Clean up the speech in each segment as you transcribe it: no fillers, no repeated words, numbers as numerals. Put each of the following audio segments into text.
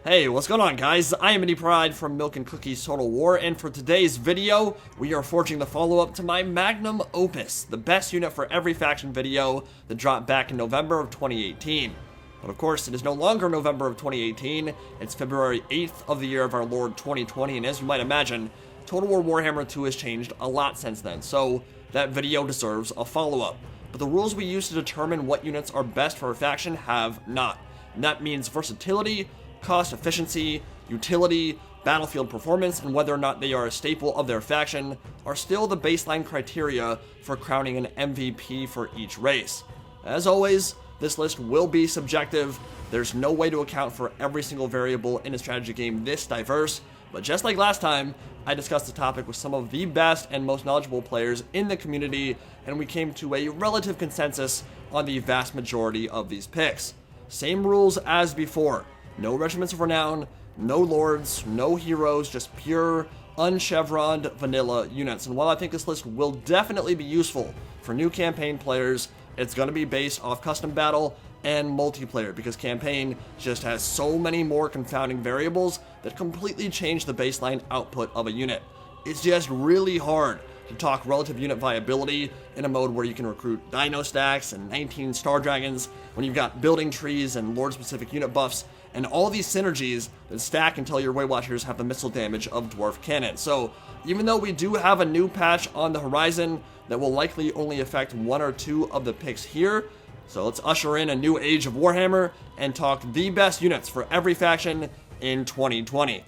Hey, what's going on, guys? I am Indie Pride from Milk and Cookies Total War, and for today's video, we are forging the follow-up to my magnum opus, the best unit for every faction video that dropped back in November of 2018. But of course, it is no longer November of 2018, it's February 8th of the year of our Lord 2020, and as you might imagine, Total War Warhammer 2 has changed a lot since then, so that video deserves a follow-up. But the rules we use to determine what units are best for a faction have not. And that means versatility, cost efficiency, utility, battlefield performance, and whether or not they are a staple of their faction are still the baseline criteria for crowning an MVP for each race. As always, this list will be subjective. There's no way to account for every single variable in a strategy game this diverse, but just like last time, I discussed the topic with some of the best and most knowledgeable players in the community, and we came to a relative consensus on the vast majority of these picks. Same rules as before. No regiments of renown, no lords, no heroes, just pure, unchevroned vanilla units. And while I think this list will definitely be useful for new campaign players, it's going to be based off custom battle and multiplayer, because campaign just has so many more confounding variables that completely change the baseline output of a unit. It's just really hard to talk relative unit viability in a mode where you can recruit dino stacks and 19 star dragons when you've got building trees and lord specific unit buffs and all these synergies that stack until your Weight Watchers have the missile damage of dwarf cannon. So even though we do have a new patch on the horizon that will likely only affect one or two of the picks here, so let's usher in a new age of Warhammer and talk the best units for every faction in 2020.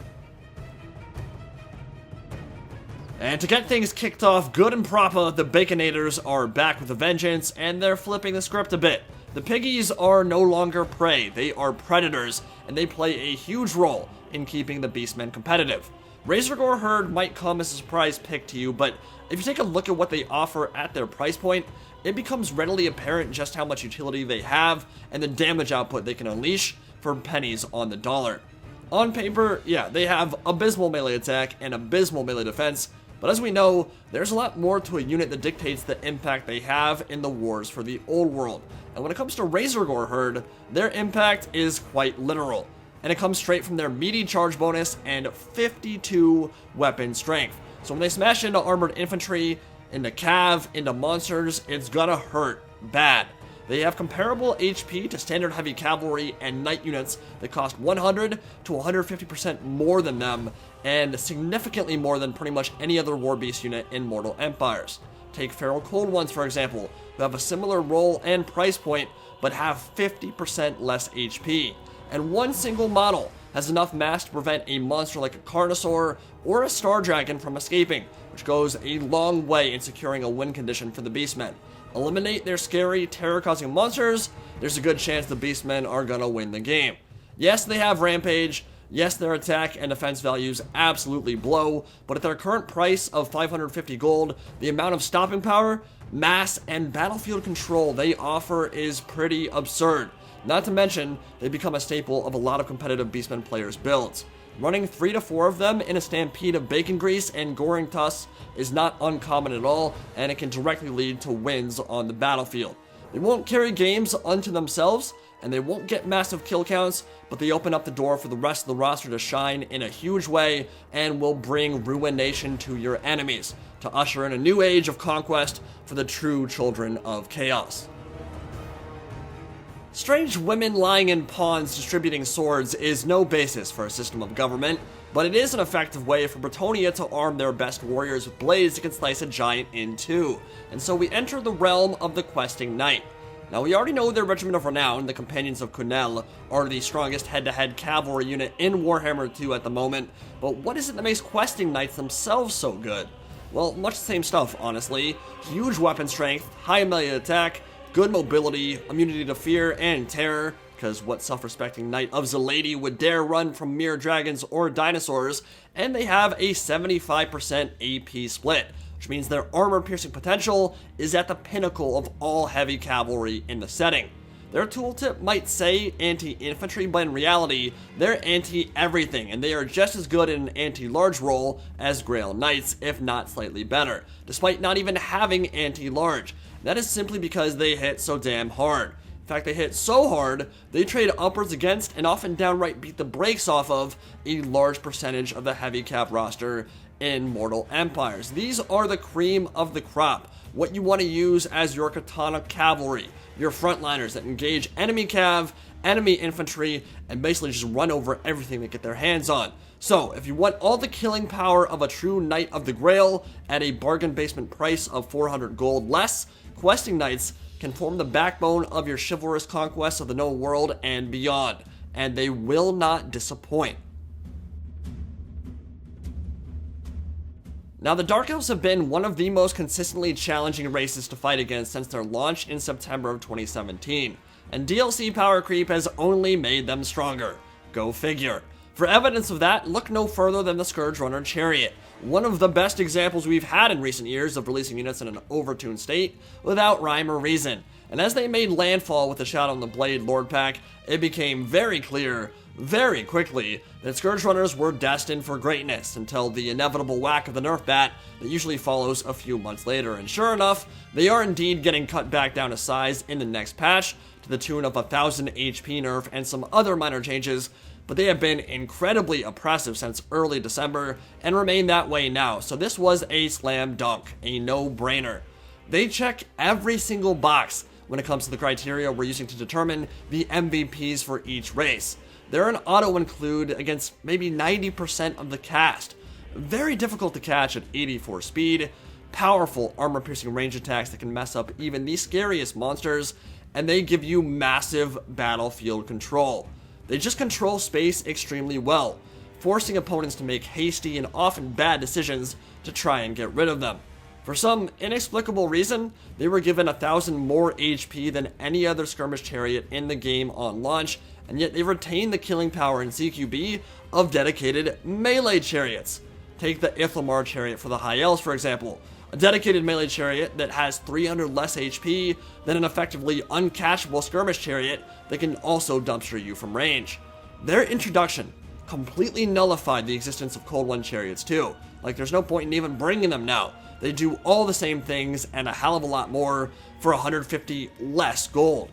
And to get things kicked off good and proper, the Baconators are back with a vengeance, and they're flipping the script a bit. The piggies are no longer prey, they are predators, and they play a huge role in keeping the beastmen competitive. Razorgore Herd might come as a surprise pick to you, but if you take a look at what they offer at their price point, it becomes readily apparent just how much utility they have and the damage output they can unleash for pennies on the dollar. On paper, yeah, they have abysmal melee attack and abysmal melee defense, but as we know, there's a lot more to a unit that dictates the impact they have in the wars for the old world. And when it comes to Razorgore Herd, their impact is quite literal. And it comes straight from their meaty charge bonus and 52 weapon strength. So when they smash into armored infantry, into cav, into monsters, it's gonna hurt bad. They have comparable HP to standard heavy cavalry and knight units that cost 100 to 150% more than them, and significantly more than pretty much any other War Beast unit in Mortal Empires. Take Feral Cold Ones, for example, who have a similar role and price point, but have 50% less HP. And one single model has enough mass to prevent a monster like a Carnosaur or a Star Dragon from escaping, which goes a long way in securing a win condition for the Beastmen. Eliminate their scary, terror-causing monsters, there's a good chance the Beastmen are gonna win the game. Yes, they have Rampage, yes, their attack and defense values absolutely blow, but at their current price of 550 gold, the amount of stopping power, mass, and battlefield control they offer is pretty absurd. Not to mention, they become a staple of a lot of competitive Beastmen players' builds. Running 3 to 4 of them in a stampede of bacon grease and goring tusks is not uncommon at all, and it can directly lead to wins on the battlefield. They won't carry games unto themselves, and they won't get massive kill counts, but they open up the door for the rest of the roster to shine in a huge way and will bring ruination to your enemies, to usher in a new age of conquest for the true children of chaos. Strange women lying in pawns distributing swords is no basis for a system of government, but it is an effective way for Bretonia to arm their best warriors with blades that can slice a giant in two. And so we enter the realm of the Questing Knight. Now we already know their Regiment of Renown, the Companions of Kunel, are the strongest head-to-head cavalry unit in Warhammer 2 at the moment, but what is it that makes Questing Knights themselves so good? Well, much the same stuff, honestly. Huge weapon strength, high melee attack, good mobility, immunity to fear and terror, because what self-respecting knight of Zaladi would dare run from mere dragons or dinosaurs, and they have a 75% AP split, which means their armor-piercing potential is at the pinnacle of all heavy cavalry in the setting. Their tooltip might say anti-infantry, but in reality, they're anti-everything, and they are just as good in an anti-large role as Grail Knights, if not slightly better, despite not even having anti-large. That is simply because they hit so damn hard. fact, they hit so hard, they trade upwards against and often downright beat the brakes off of a large percentage of the heavy cap roster in Mortal Empires. These are the cream of the crop, what you want to use as your katana cavalry, your frontliners that engage enemy cav, enemy infantry, and basically just run over everything they get their hands on. So, if you want all the killing power of a true Knight of the Grail at a bargain basement price of 400 gold less, questing knights can form the backbone of your chivalrous conquests of the known world and beyond, and they will not disappoint. Now, the Dark Elves have been one of the most consistently challenging races to fight against since their launch in September of 2017, and DLC power creep has only made them stronger. Go figure. For evidence of that, look no further than the Scourge Runner Chariot, one of the best examples we've had in recent years of releasing units in an overtuned state without rhyme or reason. And as they made landfall with the Shadow and the Blade Lord pack, it became very clear, very quickly, that Scourge Runners were destined for greatness until the inevitable whack of the nerf bat that usually follows a few months later. And sure enough, they are indeed getting cut back down to size in the next patch to the tune of 1000 HP nerf and some other minor changes, but they have been incredibly oppressive since early December and remain that way now. So this was a slam dunk, a no-brainer. They check every single box when it comes to the criteria we're using to determine the MVPs for each race. They're an auto-include against maybe 90% of the cast. Very difficult to catch at 84 speed, powerful armor-piercing range attacks that can mess up even the scariest monsters, and they give you massive battlefield control. They just control space extremely well, forcing opponents to make hasty and often bad decisions to try and get rid of them. For some inexplicable reason, they were given 1000 more HP than any other skirmish chariot in the game on launch, and yet they retain the killing power in CQB of dedicated melee chariots. Take the Ithlamar chariot for the High Elves, for example. A dedicated melee chariot that has 300 less HP than an effectively uncatchable skirmish chariot that can also dumpster you from range. Their introduction completely nullified the existence of Cold One chariots too. Like, there's no point in even bringing them now. They do all the same things and a hell of a lot more for 150 less gold.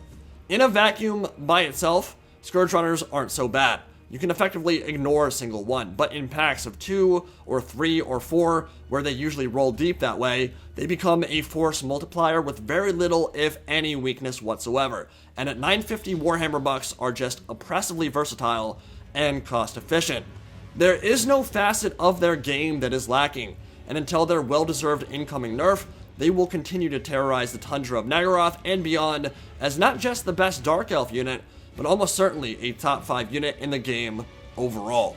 In a vacuum by itself, Scourge Runners aren't so bad. You can effectively ignore a single one, but in packs of 2 or 3 or 4, where they usually roll deep that way, they become a force multiplier with very little, if any, weakness whatsoever. And at 950 Warhammer bucks are just oppressively versatile and cost efficient. There is no facet of their game that is lacking, and until their well-deserved incoming nerf, they will continue to terrorize the tundra of Nagaroth and beyond as not just the best Dark Elf unit, but almost certainly a top 5 unit in the game overall.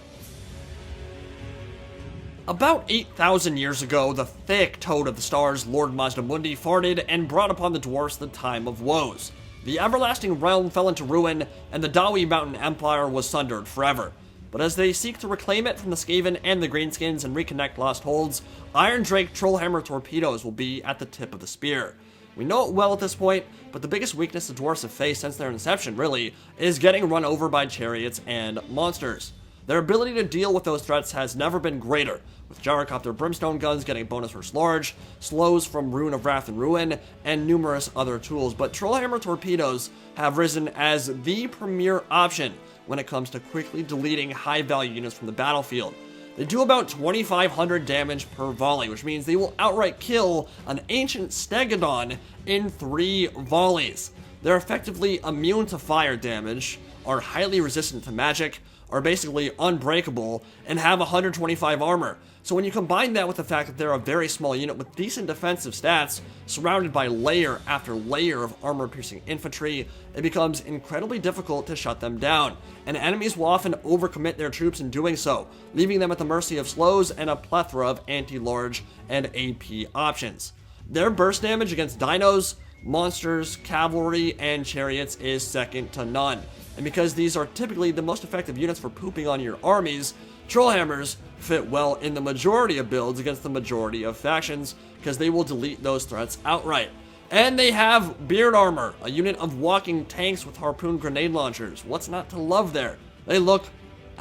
About 8,000 years ago, the thick toad of the stars, Lord Mazdamundi, farted and brought upon the dwarfs the time of woes. The everlasting realm fell into ruin, and the Dawi Mountain Empire was sundered forever. But as they seek to reclaim it from the Skaven and the Greenskins and reconnect lost holds, Iron Drake Trollhammer torpedoes will be at the tip of the spear. We know it well at this point, but the biggest weakness the dwarves have faced since their inception, really, is getting run over by chariots and monsters. Their ability to deal with those threats has never been greater, with Gyrocopter Brimstone guns getting bonus versus large, slows from Rune of Wrath and Ruin, and numerous other tools, but Trollhammer torpedoes have risen as the premier option when it comes to quickly deleting high-value units from the battlefield. They do about 2,500 damage per volley, which means they will outright kill an ancient Stegodon in 3 volleys. They're effectively immune to fire damage, are highly resistant to magic, are basically unbreakable, and have 125 armor. So when you combine that with the fact that they're a very small unit with decent defensive stats, surrounded by layer after layer of armor-piercing infantry, it becomes incredibly difficult to shut them down, and enemies will often overcommit their troops in doing so, leaving them at the mercy of slows and a plethora of anti-large and AP options. Their burst damage against dinos, monsters, cavalry, and chariots is second to none, and because these are typically the most effective units for pooping on your armies, Trollhammers fit well in the majority of builds against the majority of factions, because they will delete those threats outright. And they have Beard Armor, a unit of walking tanks with harpoon grenade launchers. What's not to love there? They look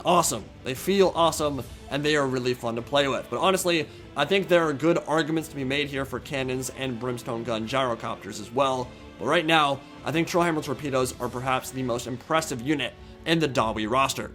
awesome, they feel awesome, and they are really fun to play with. But honestly, I think there are good arguments to be made here for cannons and brimstone gun gyrocopters as well. But right now, I think Trollhammer Torpedoes are perhaps the most impressive unit in the Dawi roster.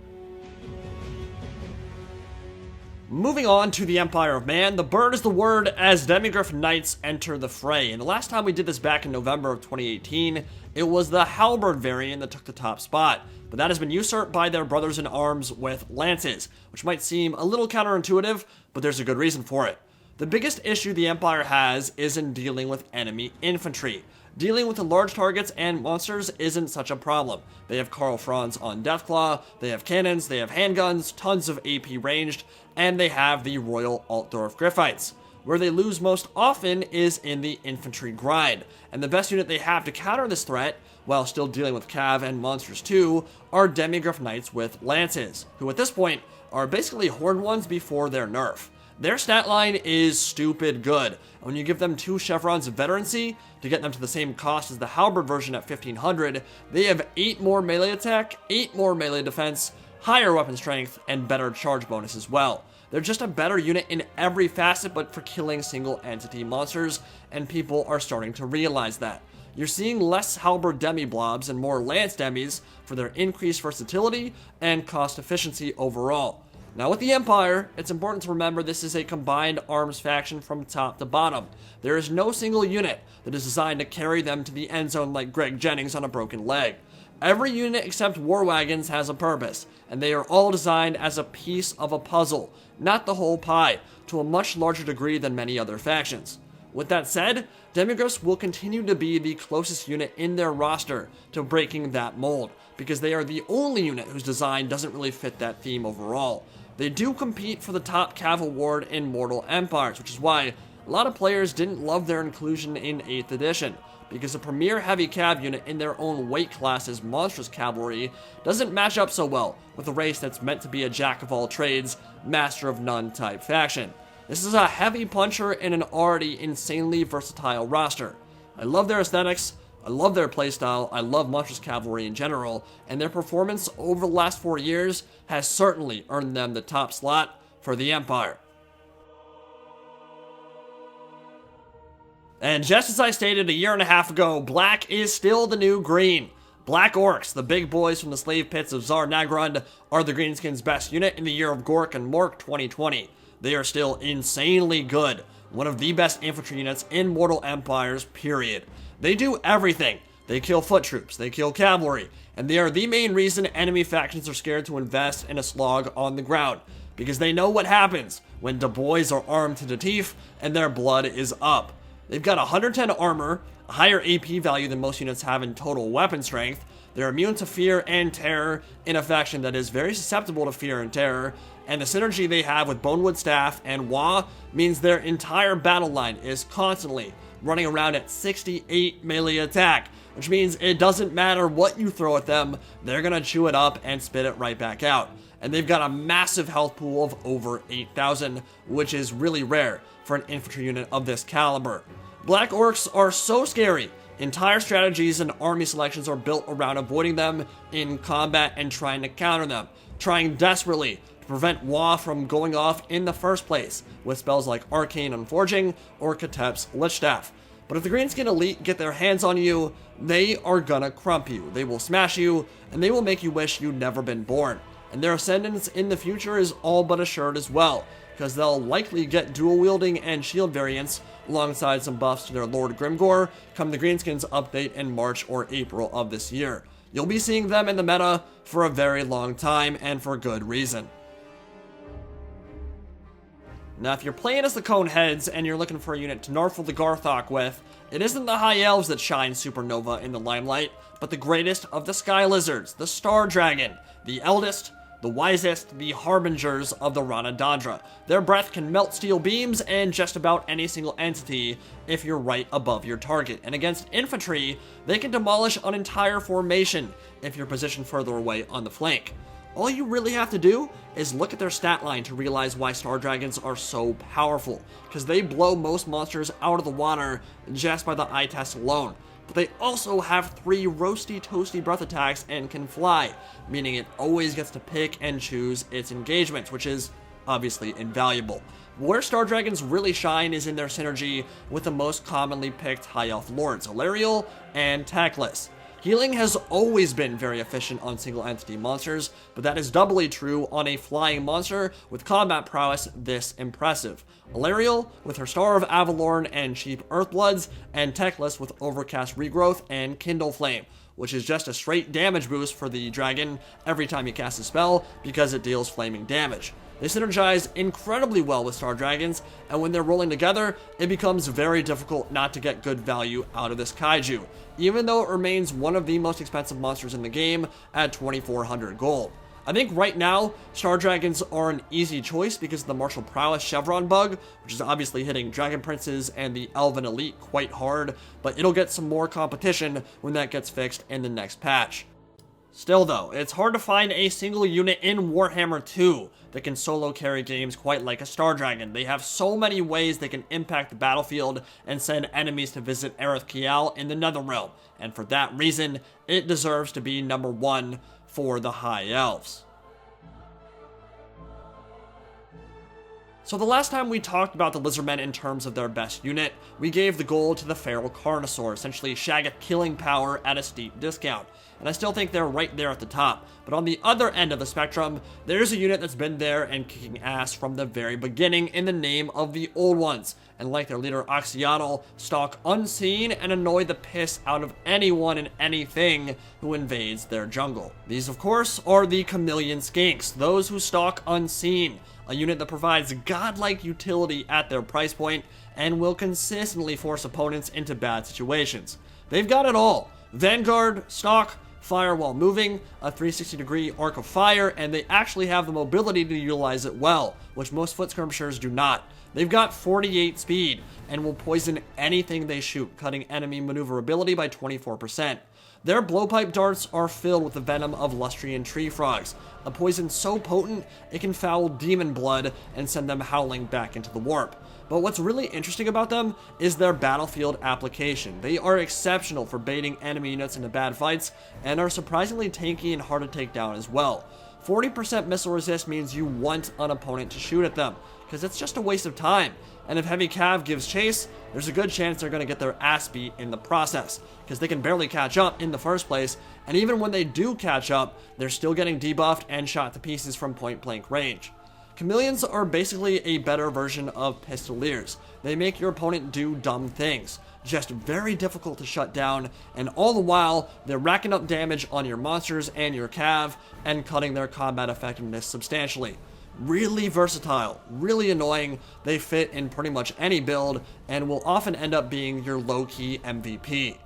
Moving on to the Empire of Man, the bird is the word as Demigryph Knights enter the fray. And the last time we did this back in November of 2018, it was the Halberd variant that took the top spot. But that has been usurped by their brothers in arms with lances, which might seem a little counterintuitive, but there's a good reason for it. The biggest issue the Empire has is in dealing with enemy infantry. Dealing with the large targets and monsters isn't such a problem. They have Karl Franz on Deathclaw, they have cannons, they have handguns, tons of AP ranged, and they have the Royal Altdorf Griffites. Where they lose most often is in the infantry grind, and the best unit they have to counter this threat, while still dealing with cav and monsters too, are Demigryph Knights with lances, who at this point are basically Horde ones before their nerf. Their stat line is stupid good, and when you give them 2 chevrons of veterancy to get them to the same cost as the Halberd version at 1500, they have 8 more melee attack, 8 more melee defense, higher weapon strength, and better charge bonus as well. They're just a better unit in every facet but for killing single entity monsters, and people are starting to realize that. You're seeing less Halberd demi-blobs and more lance demis for their increased versatility and cost efficiency overall. Now with the Empire, it's important to remember this is a combined arms faction from top to bottom. There is no single unit that is designed to carry them to the end zone like Greg Jennings on a broken leg. Every unit except War Wagons has a purpose, and they are all designed as a piece of a puzzle, not the whole pie, to a much larger degree than many other factions. With that said, Demigryphs will continue to be the closest unit in their roster to breaking that mold, because they are the only unit whose design doesn't really fit that theme overall. They do compete for the top cav award in Mortal Empires, which is why a lot of players didn't love their inclusion in 8th edition, because a premier heavy cav unit in their own weight class as Monstrous Cavalry doesn't match up so well with a race that's meant to be a jack-of-all-trades, master-of-none type faction. This is a heavy puncher in an already insanely versatile roster. I love their aesthetics, I love their playstyle, I love Monstrous Cavalry in general, and their performance over the last 4 years has certainly earned them the top slot for the Empire. And just as I stated a year and a half ago, black is still the new green. Black Orcs, the big boys from the slave pits of Tsar Nagrund, are the Greenskins' best unit in the year of Gork and Mork 2020. They are still insanely good, one of the best infantry units in Mortal Empires, period. They do everything. They kill foot troops, they kill cavalry, and they are the main reason enemy factions are scared to invest in a slog on the ground, because they know what happens when the boys are armed to the teeth and their blood is up. They've got 110 armor, a higher AP value than most units have in total weapon strength. They're immune to fear and terror in a faction that is very susceptible to fear and terror, and the synergy they have with Bonewood Staff and Wa means their entire battle line is constantly running around at 68 melee attack, which means it doesn't matter what you throw at them, they're gonna chew it up and spit it right back out. And they've got a massive health pool of over 8,000, which is really rare for an infantry unit of this caliber. Black Orcs are so scary. Entire strategies and army selections are built around avoiding them in combat and trying to counter them, trying desperately to prevent Wa from going off in the first place with spells like Arcane Unforging or Katep's Lichstaff. But if the Greenskin Elite get their hands on you, they are gonna crump you. They will smash you, and they will make you wish you'd never been born. And their ascendance in the future is all but assured as well, because they'll likely get dual wielding and shield variants alongside some buffs to their Lord Grimgor come the Greenskins update in March or April of this year. You'll be seeing them in the meta for a very long time, and for good reason. Now, if you're playing as the Coneheads and you're looking for a unit to Narfle the Garthok with, it isn't the High Elves that shine supernova in the limelight, but the greatest of the Sky Lizards, the Star Dragon, the eldest, the wisest, the harbingers of the Ranadandra. Their breath can melt steel beams and just about any single entity if you're right above your target. And against infantry, they can demolish an entire formation if you're positioned further away on the flank. All you really have to do is look at their stat line to realize why Star Dragons are so powerful, because they blow most monsters out of the water just by the eye test alone. But they also have 3 roasty toasty breath attacks and can fly, meaning it always gets to pick and choose its engagements, which is obviously invaluable. Where Star Dragons really shine is in their synergy with the most commonly picked High Elf Lords, Alariel and Tactless. Healing has always been very efficient on single entity monsters, but that is doubly true on a flying monster with combat prowess this impressive. Alariel with her Star of Avalorn and cheap Earthbloods, and Teclis with Overcast Regrowth and Kindle Flame, which is just a straight damage boost for the dragon every time you cast a spell because it deals flaming damage. They synergize incredibly well with Star Dragons, and when they're rolling together, it becomes very difficult not to get good value out of this kaiju, even though it remains one of the most expensive monsters in the game at 2,400 gold. I think right now, Star Dragons are an easy choice because of the Martial Prowess Chevron bug, which is obviously hitting Dragon Princes and the Elven Elite quite hard, but it'll get some more competition when that gets fixed in the next patch. Still though, it's hard to find a single unit in Warhammer 2 that can solo carry games quite like a Star Dragon. They have so many ways they can impact the battlefield and send enemies to visit Aerith Kial in the Netherrealm, and for that reason, it deserves to be number 1 for the High Elves. So the last time we talked about the Lizardmen in terms of their best unit, we gave the gold to the Feral Carnosaur, essentially Shaggoth killing power at a steep discount. And I still think they're right there at the top. But on the other end of the spectrum, there's a unit that's been there and kicking ass from the very beginning in the name of the Old Ones. And like their leader Oxyotl, stalk unseen and annoy the piss out of anyone and anything who invades their jungle. These of course are the Chameleon Skinks, those who stalk unseen. A unit that provides godlike utility at their price point and will consistently force opponents into bad situations. They've got it all. Vanguard, Stalk, Fire while moving, a 360-degree arc of fire, and they actually have the mobility to utilize it well, which most foot skirmishers do not. They've got 48 speed and will poison anything they shoot, cutting enemy maneuverability by 24%. Their blowpipe darts are filled with the venom of Lustrian tree frogs, a poison so potent it can foul demon blood and send them howling back into the warp. But what's really interesting about them is their battlefield application. They are exceptional for baiting enemy units into bad fights and are surprisingly tanky and hard to take down as well. 40% missile resist means you want an opponent to shoot at them, because it's just a waste of time. And if Heavy Cav gives chase, there's a good chance they're going to get their ass beat in the process, because they can barely catch up in the first place, and even when they do catch up, they're still getting debuffed and shot to pieces from point blank range. Chameleons are basically a better version of Pistoliers. They make your opponent do dumb things, just very difficult to shut down, and all the while, they're racking up damage on your monsters and your cav, and cutting their combat effectiveness substantially. Really versatile, really annoying, they fit in pretty much any build, and will often end up being your low-key MVP.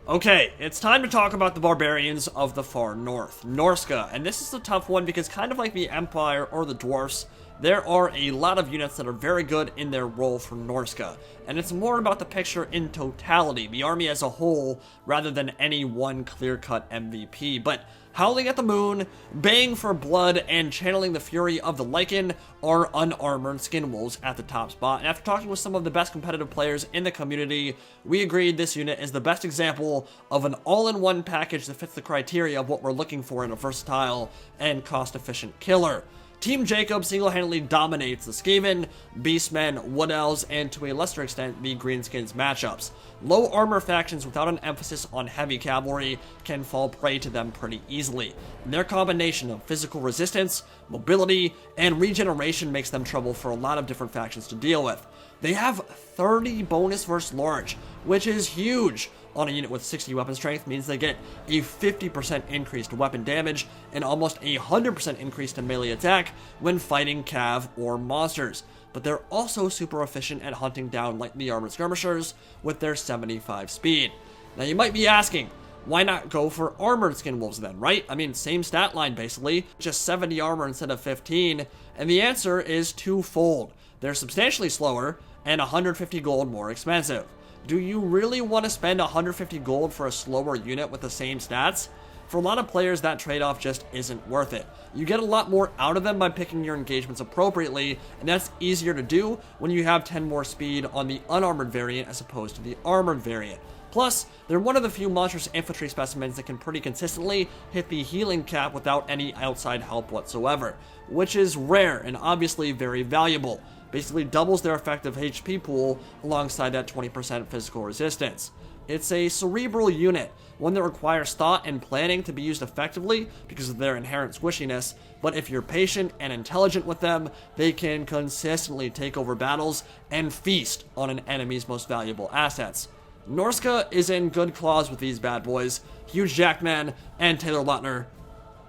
Okay, it's time to talk about the Barbarians of the Far North, Norsca, and this is a tough one because kind of like the Empire or the Dwarfs, there are a lot of units that are very good in their role for Norsca, and it's more about the picture in totality, the army as a whole, rather than any one clear-cut MVP. But Howling at the Moon, baying for blood, and channeling the fury of the Lycan are unarmored skin wolves at the top spot. And after talking with some of the best competitive players in the community, we agreed this unit is the best example of an all-in-one package that fits the criteria of what we're looking for in a versatile and cost-efficient killer. Team Jacob single-handedly dominates the Skaven, Beastmen, Wood Elves, and to a lesser extent, the Greenskins matchups. Low armor factions without an emphasis on heavy cavalry can fall prey to them pretty easily, and their combination of physical resistance, mobility, and regeneration makes them trouble for a lot of different factions to deal with. They have 30 bonus versus large, which is huge. On a unit with 60 weapon strength means they get a 50% increase to weapon damage and almost a 100% increase to melee attack when fighting cav or monsters. But they're also super efficient at hunting down lightly armored skirmishers with their 75 speed. Now you might be asking, why not go for armored skin wolves then, right? I mean, same stat line basically, just 70 armor instead of 15, and the answer is twofold. They're substantially slower and 150 gold more expensive. Do you really want to spend 150 gold for a slower unit with the same stats? For a lot of players, that trade-off just isn't worth it. You get a lot more out of them by picking your engagements appropriately, and that's easier to do when you have 10 more speed on the unarmored variant as opposed to the armored variant. Plus, they're one of the few monstrous infantry specimens that can pretty consistently hit the healing cap without any outside help whatsoever, which is rare and obviously very valuable. Basically doubles their effective HP pool alongside that 20% physical resistance. It's a cerebral unit, one that requires thought and planning to be used effectively because of their inherent squishiness, but if you're patient and intelligent with them, they can consistently take over battles and feast on an enemy's most valuable assets. Norska is in good claws with these bad boys, Huge Jackman and Taylor Lautner,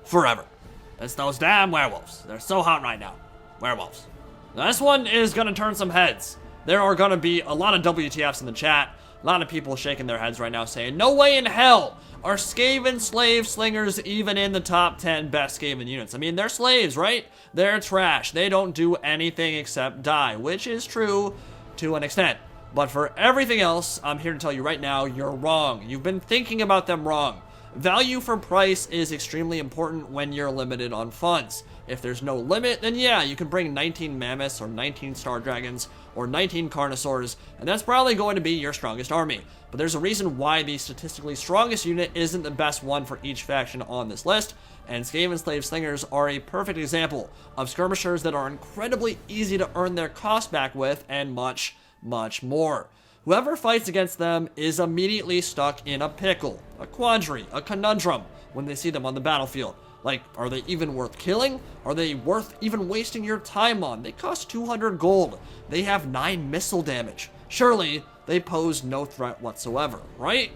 forever. It's those damn werewolves. They're so hot right now. Werewolves. Now, this one is gonna turn some heads. There are gonna be a lot of WTFs in the chat. A lot of people shaking their heads right now saying, no way in hell are Skaven slave slingers even in the top 10 best Skaven units. I mean, they're slaves, right? They're trash. They don't do anything except die, which is true to an extent. But for everything else, I'm here to tell you right now, you're wrong. You've been thinking about them wrong. Value for price is extremely important when you're limited on funds. If there's no limit, then yeah, you can bring 19 Mammoths or 19 Star Dragons or 19 Carnosaurs, and that's probably going to be your strongest army. But there's a reason why the statistically strongest unit isn't the best one for each faction on this list, and Skaven Slave Slingers are a perfect example of skirmishers that are incredibly easy to earn their cost back with, and much, much more. Whoever fights against them is immediately stuck in a pickle, a quandary, a conundrum when they see them on the battlefield. Like, are they even worth killing? Are they worth even wasting your time on? They cost 200 gold. They have 9 missile damage. Surely, they pose no threat whatsoever, right?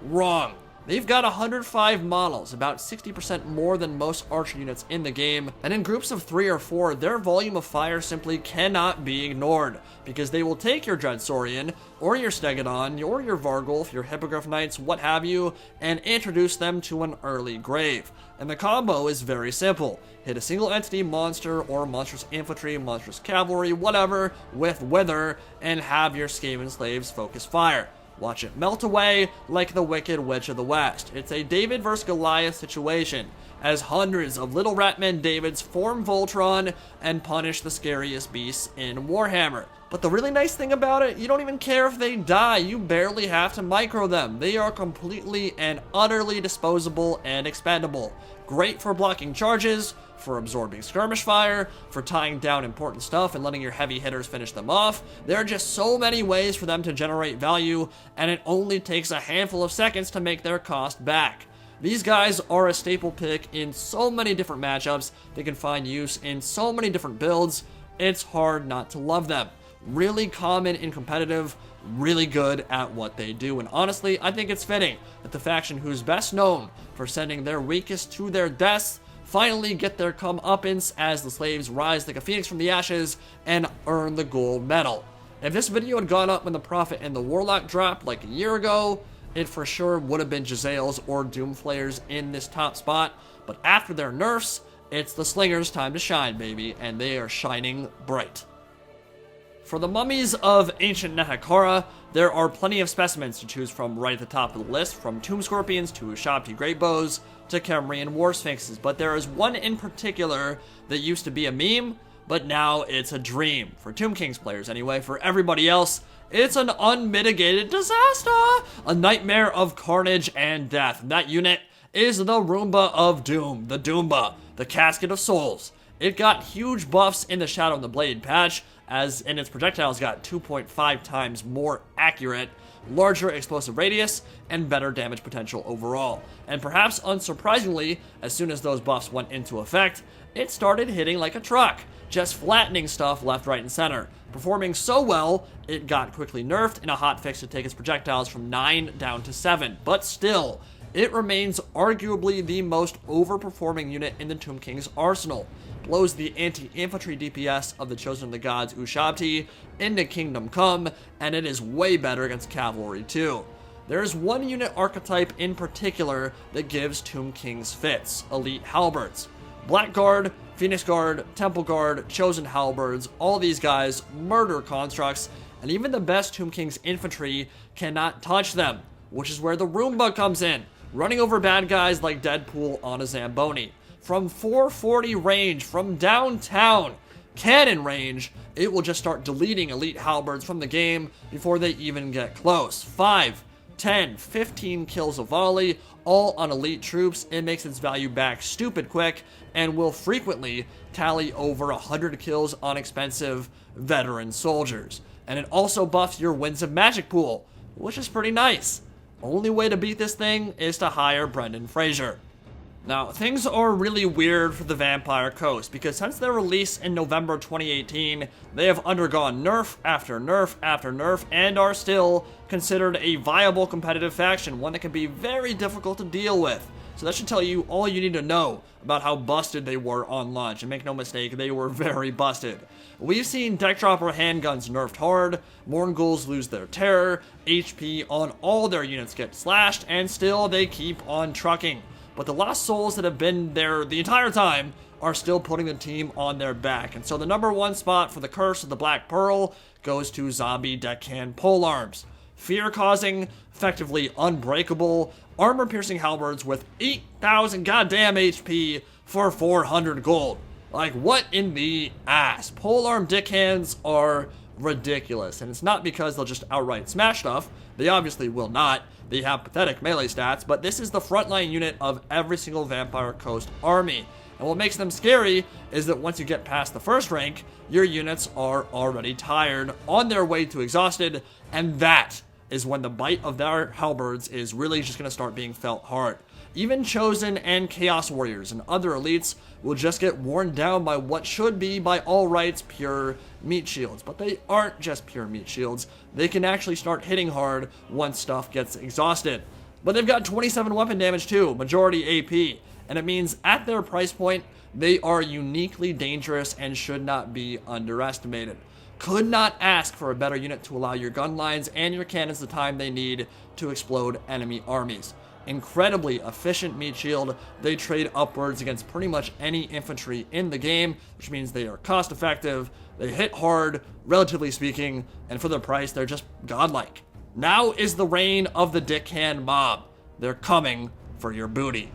Wrong. They've got 105 models, about 60% more than most archer units in the game, and in groups of 3 or 4, their volume of fire simply cannot be ignored, because they will take your Dreadsaurian, or your Stegodon, or your Vargulf, your Hippogriff Knights, what have you, and introduce them to an early grave. And the combo is very simple. Hit a single entity monster, or monstrous infantry, monstrous cavalry, whatever, with Wither, and have your Skaven slaves focus fire. Watch it melt away like the Wicked Witch of the West. It's a David vs. Goliath situation, as hundreds of little Ratman Davids form Voltron and punish the scariest beasts in Warhammer. But the really nice thing about it, you don't even care if they die. You barely have to micro them. They are completely and utterly disposable and expendable. Great for blocking charges, for absorbing skirmish fire, for tying down important stuff and letting your heavy hitters finish them off. There are just so many ways for them to generate value, and it only takes a handful of seconds to make their cost back. These guys are a staple pick in so many different matchups. They can find use in so many different builds. It's hard not to love them. Really common in competitive, really good at what they do, and honestly, I think it's fitting that the faction who's best known for sending their weakest to their deaths finally get their comeuppance as the slaves rise like a phoenix from the ashes and earn the gold medal. If this video had gone up when the Prophet and the Warlock dropped like a year ago, it for sure would have been Jezzail's or Doomflayers in this top spot, but after their nerfs, it's the Slingers' time to shine, baby, and they are shining bright. For the mummies of ancient Nehekara, there are plenty of specimens to choose from right at the top of the list, from Tomb Scorpions to Ushabti Greatbows to Khemrian War Sphinxes, but there is one in particular that used to be a meme, but now it's a dream. For Tomb Kings players anyway. For everybody else, it's an unmitigated disaster! A nightmare of carnage and death. That unit is the Roomba of Doom, the Doomba, the Casket of Souls. It got huge buffs in the Shadow and the Blade patch, as in its projectiles got 2.5 times more accurate, larger explosive radius, and better damage potential overall. And perhaps unsurprisingly, as soon as those buffs went into effect, it started hitting like a truck, just flattening stuff left, right, and center. Performing so well, it got quickly nerfed in a hotfix to take its projectiles from 9 down to 7, but still, it remains arguably the most overperforming unit in the Tomb King's arsenal. Blows the anti-infantry DPS of the Chosen of the Gods Ushabti into Kingdom Come, and it is way better against cavalry too. There is one unit archetype in particular that gives Tomb Kings fits: Elite Halberds. Blackguard, Phoenix Guard, Temple Guard, Chosen Halberds, all these guys murder constructs, and even the best Tomb Kings infantry cannot touch them, which is where the Roomba comes in, running over bad guys like Deadpool on a Zamboni. From 440 range, from downtown, cannon range, it will just start deleting elite halberds from the game before they even get close. 5, 10, 15 kills a volley, all on elite troops. It makes its value back stupid quick and will frequently tally over 100 kills on expensive veteran soldiers. And it also buffs your Winds of Magic pool, which is pretty nice. Only way to beat this thing is to hire Brendan Fraser. Now, things are really weird for the Vampire Coast, because since their release in November 2018, they have undergone nerf after nerf after nerf, and are still considered a viable competitive faction, one that can be very difficult to deal with. So that should tell you all you need to know about how busted they were on launch, and make no mistake, they were very busted. We've seen deck dropper handguns nerfed hard, Morghuls lose their terror, HP on all their units get slashed, and still they keep on trucking. But the lost souls that have been there the entire time are still putting the team on their back. And so the number one spot for the Curse of the Black Pearl goes to Zombie Deckhand Polearms. Fear-causing, effectively unbreakable, armor-piercing halberds with 8,000 goddamn HP for 400 gold. Like, what in the ass? Polearm dickhands are ridiculous. And it's not because they'll just outright smash stuff. They obviously will not. They have pathetic melee stats, but this is the frontline unit of every single Vampire Coast army. And what makes them scary is that once you get past the first rank, your units are already tired, on their way to exhausted, and that is when the bite of their halberds is really just going to start being felt hard. Even Chosen and Chaos Warriors and other elites will just get worn down by what should be, by all rights, pure meat shields. But they aren't just pure meat shields. They can actually start hitting hard once stuff gets exhausted. But they've got 27 weapon damage too, majority AP. And it means at their price point, they are uniquely dangerous and should not be underestimated. Could not ask for a better unit to allow your gun lines and your cannons the time they need to explode enemy armies. Incredibly efficient meat shield. They trade upwards against pretty much any infantry in the game, which means they are cost effective, they hit hard, relatively speaking, and for their price, they're just godlike. Now is the reign of the dickhand mob. They're coming for your booty.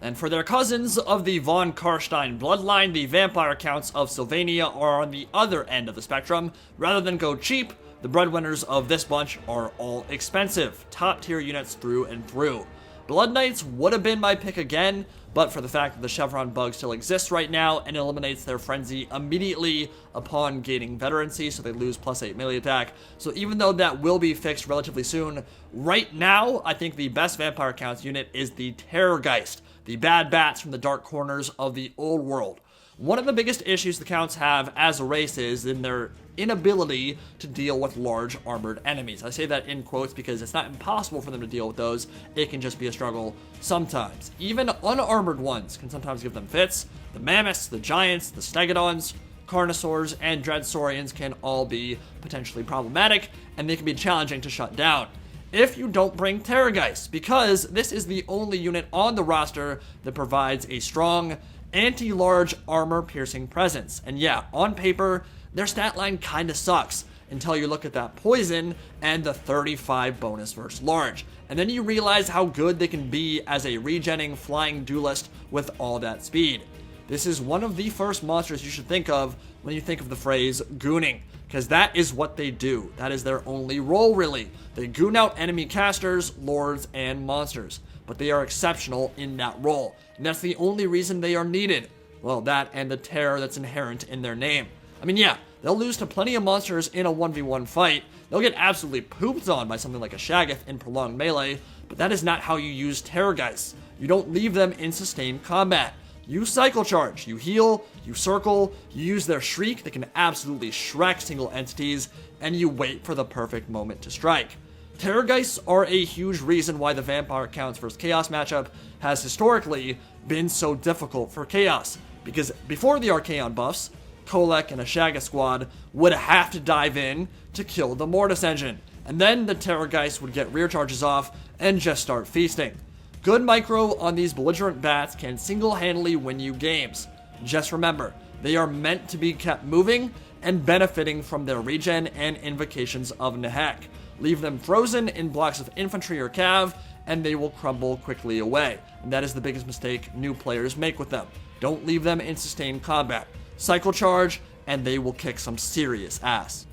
And for their cousins of the von Karstein bloodline, the vampire counts of Sylvania are on the other end of the spectrum. Rather than go cheap, the breadwinners of this bunch are all expensive, top tier units through and through. Blood Knights would have been my pick again, but for the fact that the Chevron bug still exists right now and eliminates their frenzy immediately upon gaining veterancy, so they lose +8 melee attack. So even though that will be fixed relatively soon, right now I think the best vampire counts unit is the Terrorgeist, the bad bats from the dark corners of the old world. One of the biggest issues the counts have as a race is in their inability to deal with large armored enemies. I say that in quotes because it's not impossible for them to deal with those. It can just be a struggle sometimes. Even unarmored ones can sometimes give them fits. The mammoths, the giants, the stegodons, carnosaurs, and dreadsaurians can all be potentially problematic, and they can be challenging to shut down if you don't bring Terrorgeist, because this is the only unit on the roster that provides a strong anti-large armor-piercing presence. And yeah, on paper, their stat line kinda sucks until you look at that poison and the 35 bonus versus large. And then you realize how good they can be as a regenning flying duelist with all that speed. This is one of the first monsters you should think of when you think of the phrase gooning, because that is what they do. That is their only role, really. They goon out enemy casters, lords, and monsters, but they are exceptional in that role, and that's the only reason they are needed. Well, that and the terror that's inherent in their name. I mean, yeah, they'll lose to plenty of monsters in a 1v1 fight. They'll get absolutely pooped on by something like a Shaggoth in prolonged melee, but that is not how you use Terrorgeists. You don't leave them in sustained combat. You cycle charge, you heal, you circle, you use their shriek that can absolutely shrek single entities, and you wait for the perfect moment to strike. Terrorgeists are a huge reason why the Vampire Counts vs Chaos matchup has historically been so difficult for Chaos, because before the Archaon buffs, Kolek and a Shaggoth squad would have to dive in to kill the Mortis engine, and then the Terrorgeist would get rear charges off and just start feasting. Good micro on these belligerent bats can single-handedly win you games. Just remember, they are meant to be kept moving and benefiting from their regen and invocations of Nehek. Leave them frozen in blocks of infantry or cav, and they will crumble quickly away. And that is the biggest mistake new players make with them. Don't leave them in sustained combat. Cycle charge, and they will kick some serious ass.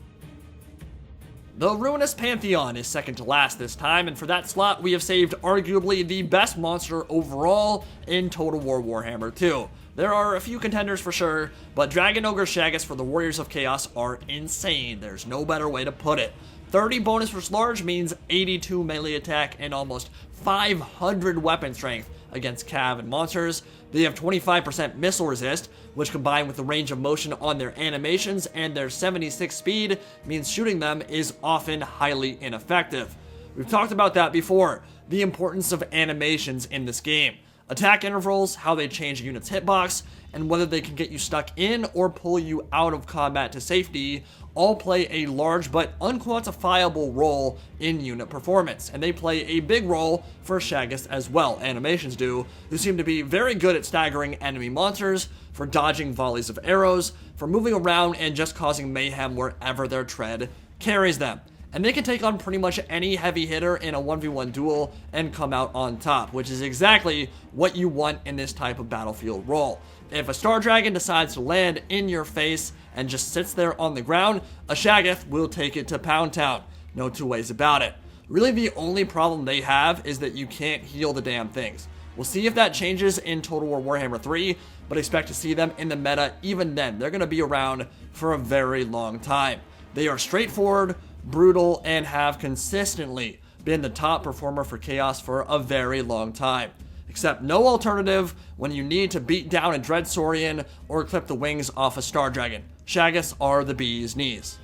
The Ruinous Pantheon is second to last this time, and for that slot we have saved arguably the best monster overall in Total War Warhammer 2. There are a few contenders for sure, but Dragon Ogre Shaggoths for the Warriors of Chaos are insane. There's no better way to put it. 30 bonus versus large means 82 melee attack and almost 500 weapon strength against cav and monsters. They have 25% missile resist, which combined with the range of motion on their animations and their 76 speed means shooting them is often highly ineffective. We've talked about that before, the importance of animations in this game. Attack intervals, how they change a unit's hitbox, and whether they can get you stuck in or pull you out of combat to safety all play a large but unquantifiable role in unit performance, and they play a big role for Shaggus as well, animations do, who seem to be very good at staggering enemy monsters, for dodging volleys of arrows, for moving around and just causing mayhem wherever their tread carries them. And they can take on pretty much any heavy hitter in a 1v1 duel and come out on top, which is exactly what you want in this type of battlefield role. If a Star Dragon decides to land in your face and just sits there on the ground, a Shaggoth will take it to Pound Town. No two ways about it. Really the only problem they have is that you can't heal the damn things. We'll see if that changes in Total War Warhammer 3, but expect to see them in the meta even then. They're going to be around for a very long time. They are straightforward, brutal, and have consistently been the top performer for Chaos for a very long time. Except no alternative when you need to beat down a Dreadsaurian or clip the wings off a Star Dragon. Shaggoths are the bee's knees.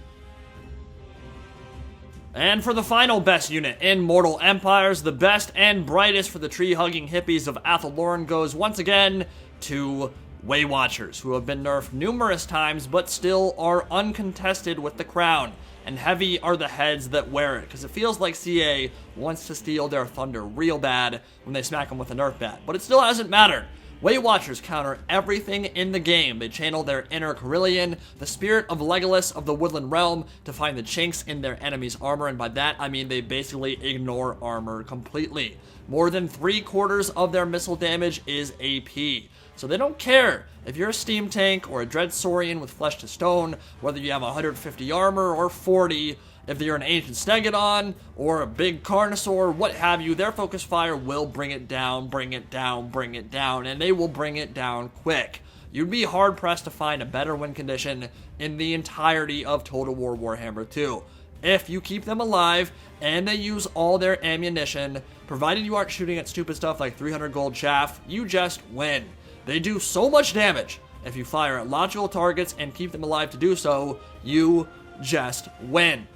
And for the final best unit in Mortal Empires, the best and brightest for the tree-hugging hippies of Athelloren goes once again to Way Watchers, who have been nerfed numerous times but still are uncontested with the crown. And heavy are the heads that wear it, because it feels like CA wants to steal their thunder real bad when they smack them with a nerf bat. But it still hasn't mattered. Way Watchers counter everything in the game. They channel their inner Carillion, the spirit of Legolas of the Woodland Realm, to find the chinks in their enemy's armor, and by that I mean they basically ignore armor completely. More than 3/4 of their missile damage is AP. So they don't care if you're a steam tank or a Dreadsaurian with flesh to stone, whether you have 150 armor or 40, if you're an ancient Stegodon or a big Carnosaur, what have you, their focus fire will bring it down, bring it down, bring it down, and they will bring it down quick. You'd be hard pressed to find a better win condition in the entirety of Total War Warhammer 2. If you keep them alive and they use all their ammunition, provided you aren't shooting at stupid stuff like 300 gold chaff, you just win. They do so much damage. If you fire at logical targets and keep them alive to do so, you just win.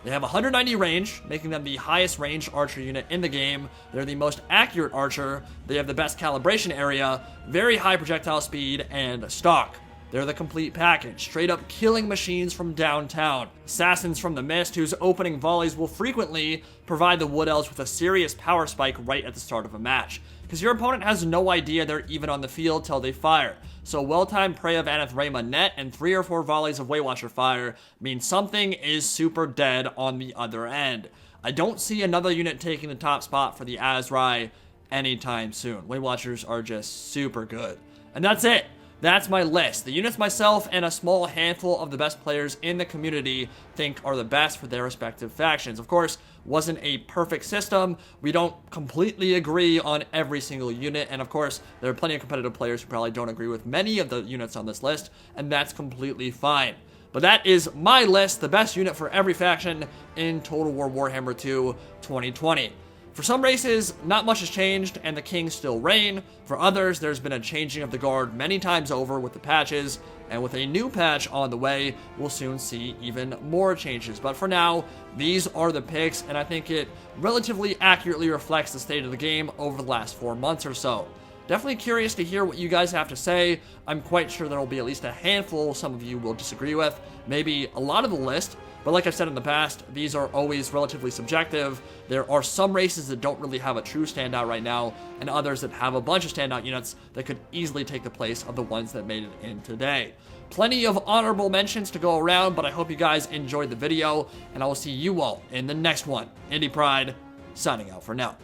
They have 190 range, making them the highest range archer unit in the game. They're the most accurate archer. They have the best calibration area, very high projectile speed, and stock. They're the complete package, straight up killing machines from downtown. Assassins from the Mist, whose opening volleys will frequently provide the Wood Elves with a serious power spike right at the start of a match, because your opponent has no idea they're even on the field till they fire. So well-timed Prey of Anathrema net and 3 or 4 volleys of Waywatcher fire means something is super dead on the other end. I don't see another unit taking the top spot for the Azrai anytime soon. Waywatchers are just super good. And that's it. That's my list. The units myself and a small handful of the best players in the community think are the best for their respective factions. Of course, wasn't a perfect system. We don't completely agree on every single unit, and of course, there are plenty of competitive players who probably don't agree with many of the units on this list, and that's completely fine. But that is my list, the best unit for every faction in Total War Warhammer 2 2020. For some races, not much has changed, and the kings still reign. For others, there's been a changing of the guard many times over with the patches, and with a new patch on the way, we'll soon see even more changes. But for now, these are the picks, and I think it relatively accurately reflects the state of the game over the last 4 months or so. Definitely curious to hear what you guys have to say. I'm quite sure there will be at least a handful some of you will disagree with, maybe a lot of the list. But like I've said in the past, these are always relatively subjective. There are some races that don't really have a true standout right now, and others that have a bunch of standout units that could easily take the place of the ones that made it in today. Plenty of honorable mentions to go around, but I hope you guys enjoyed the video, and I will see you all in the next one. Indie Pride, signing out for now.